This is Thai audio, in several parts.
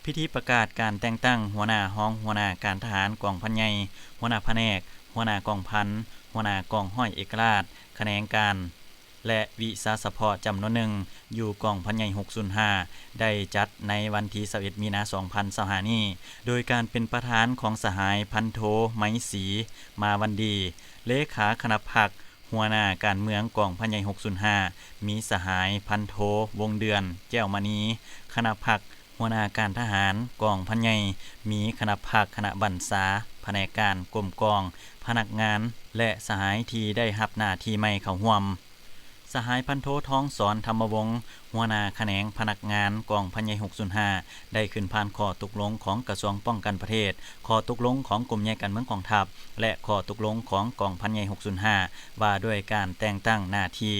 พิธีประกาศการแต่งตั้งหัวหน้าห้องหัวหน้าการทหารกองพันใหญ่หัวหน้าแผนกหัวหน้ากองพันหัวหน้ากองห้อยเอกราชแขนงการและวิสาเฉพาะจำนวนหนึ่งอยู่กองพันใหญ่605ได้จัดในวันที่21มีนาคม2025นี้โดยการเป็นประธานของสหายพันโทไม้ศรีมาวันดีเลขาคณะพรรคหัวหน้าการเมืองกองพันใหญ่605มีสหายพันโทวงเดือนแก้วมณีคณะพรรคหัวหน้าการทหารกองพันใหญ่มีคณะพรรคคณะบรรษาแผนกการกรมกองพนักงานและสหายที่ได้รับหน้าที่ใหม่เข้าร่วมสหายพันโทท้องสอนธรรมวงศ์หัวหน้าแขนงพนักงานกองพันใหญ่605ได้ขึ้นผ่านข้อตกลงของกระทรวงป้องกันประเทศข้อตกลงของกรมใหญ่การเมืองกองทัพและข้อตกลงของกองพันใหญ่605ว่าด้วยการแต่งตั้งหน้าที่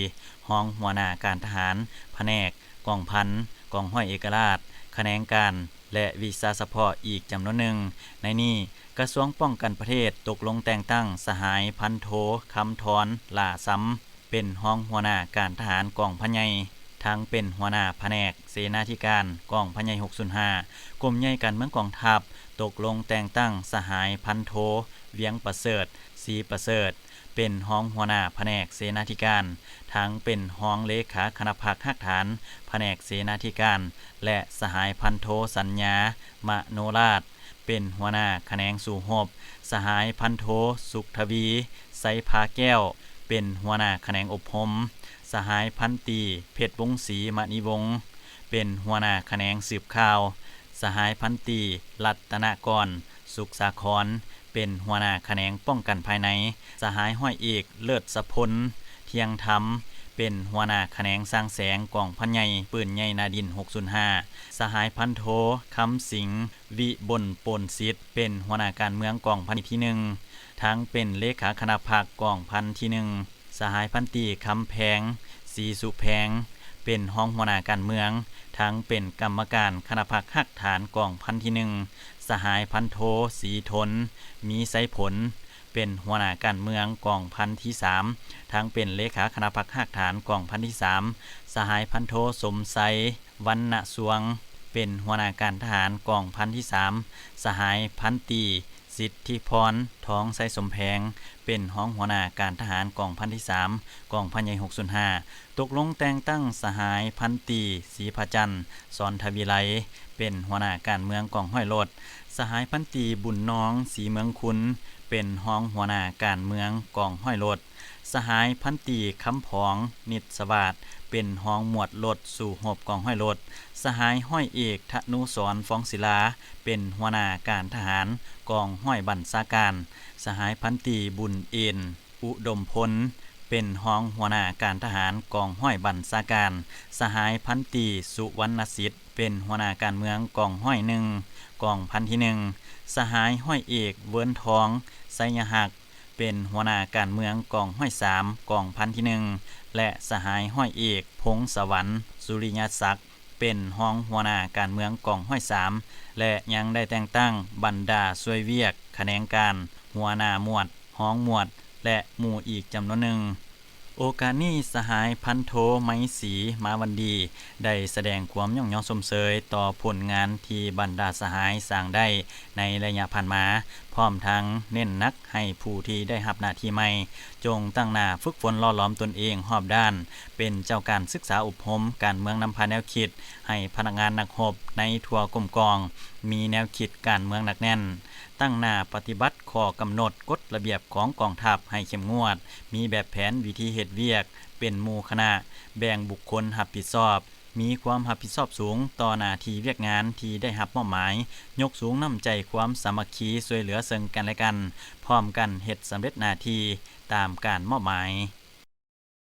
ห้องหัวหน้าการทหารแผนกกองพันกองห้อยเอกราชแขนงการและวิสาเฉพาะอีกจำนวนหนึ่งในนี้กระทรวงป้องกันประเทศตกลงแต่งตั้งสหายพันโทคำทรลาซ้ำเป็นห้องหัวหน้าการทหารกองพันใหญ่ทั้งเป็นหัวหน้าแผนกเสนาธิการกองพันใหญ่605กรมใหญ่การเมืองกองทัพตกลงแต่งตั้งสหายพันโทเวียงประเสริฐศรีประเสริฐเป็นห้องหัวหน้าแผนกเสนาธิการทั้งเป็นห้องเลขาคณะพรรคหักฐานแผนกเสนาธิการและสหายพันโทสัญญามโนราชเป็นหัวหน้าแขนงสู่หบสหายพันโทสุขทวีไสภาแก้วเป็นหัวหน้าแขนงอบรมสหายพันตีเพชรวงศ์ศรีมณีวงศ์เป็นหัวหน้าแขนงสืบข่าวสหายพันตีรัตนกรสุขสาครเป็นหัวหน้าแขนงป้องกันภายในสหายห้อยเอกเลิศสะพลเทียงธรรมเป็นหัวหน้าแขนงสร้างแสงกองพันใหญ่ปืนใหญ่นาดิน605สหายพันโทคำสิงห์วิบลปนศิษย์เป็นหัวหน้าการเมืองกองพันที่1ทั้งเป็นเลขาคณะพรรคกองพันที่1สหายพันตีคำแพงศรีสุแพงเป็นห้องหัวหน้าการเมืองทั้งเป็นกรรมการคณะพรรคหักฐานกองพันที่1สหายพันโทศรีทนมีไสผลเป็นหัวหน้าการเมืองกองพันที่3ทั้งเป็นเลขาคณะพรรคหักฐานกองพันที่3สหายพันโทสมไสวรรณสวงเป็นหัวหน้าการทหารกองพันที่3สหายพันตีสิทธิพรท้องไสสมแพงเป็นห้องหัวหน้าการทหารกองพันที่3กองพันใหญ่605ตกลงแต่งตั้งสหายพันตีศรีพจันทร์สอนทวีไลเป็นหัวหน้าการเมืองกองห้อยโลดสหายพันตีบุญน้องศรีเมืองคุณเป็นห้องหัวหน้าการเมืองกองห้อยโลดสหายพันตีคำผองนิตสวัสดิ์เป็นห้องหมวดโลดสู่หบกองห้อยโลดสหายห้อยเอกธนุสรณ์ฟองศิลาเป็นหัวหน้าการทหารกองห้อยบรรษาการสหายพันตีบุญเอ็นอุดมพลเป็นห้องหัวหน้าการทหารกองห้อยบรรษาการสหายพันตีสุวรรณสิทธิ์เป็นหัวหน้าการเมืองกองห้อย1กองพันที่1สหายห้อยเอกเวิร์นทองไสยหักเป็นหัวหน้าการเมืองกองห้อย3กองพันที่1และสหายห้อยเอกพงศวรรค์สุริยศักดิ์เป็นห้องหัวหน้าการเมืองกองห้อย3และยังได้แต่งตั้งบรรดาช่วยเวียกแขนงการหัวหน้าหมวดห้องหมวดและหมู่อีกจำนวนหนึ่งโอกาสนี้สหายพันโทไม้ศรีมาวันดีได้แสดงความย่องยอชมเชยต่อผลงานที่บรรดาสหายสร้างได้ในระยะผ่านมาพร้อมทั้งเน้นนักให้ผู้ที่ได้รับหน้าที่ใหม่จงตั้งหน้าฝึกฝนหล่อหลอมตนเองรอบด้านเป็นเจ้าการศึกษาอบรมการเมืองนำพาแนวคิดให้พนักงานนักรบในทั่วกรมกองมีแนวคิดการเมืองหนักแน่นตั้งหน้าปฏิบัติข้อกำหนดกฎระเบียบของกองทัพให้เข้มงวดมีแบบแผนวิธีเหตุเวียกเป็นหมู่คณะแบ่งบุคคลรับผิดชอบมีความรับผิดชอบสูงต่อหน้าที่เวียกงานที่ได้รับมอบหมายยกสูงน้ำใจความสามัคคีช่วยเหลือซึ่งกันและกันพร้อมกันเฮ็ดสำเร็จหน้าที่ตามการมอบหมาย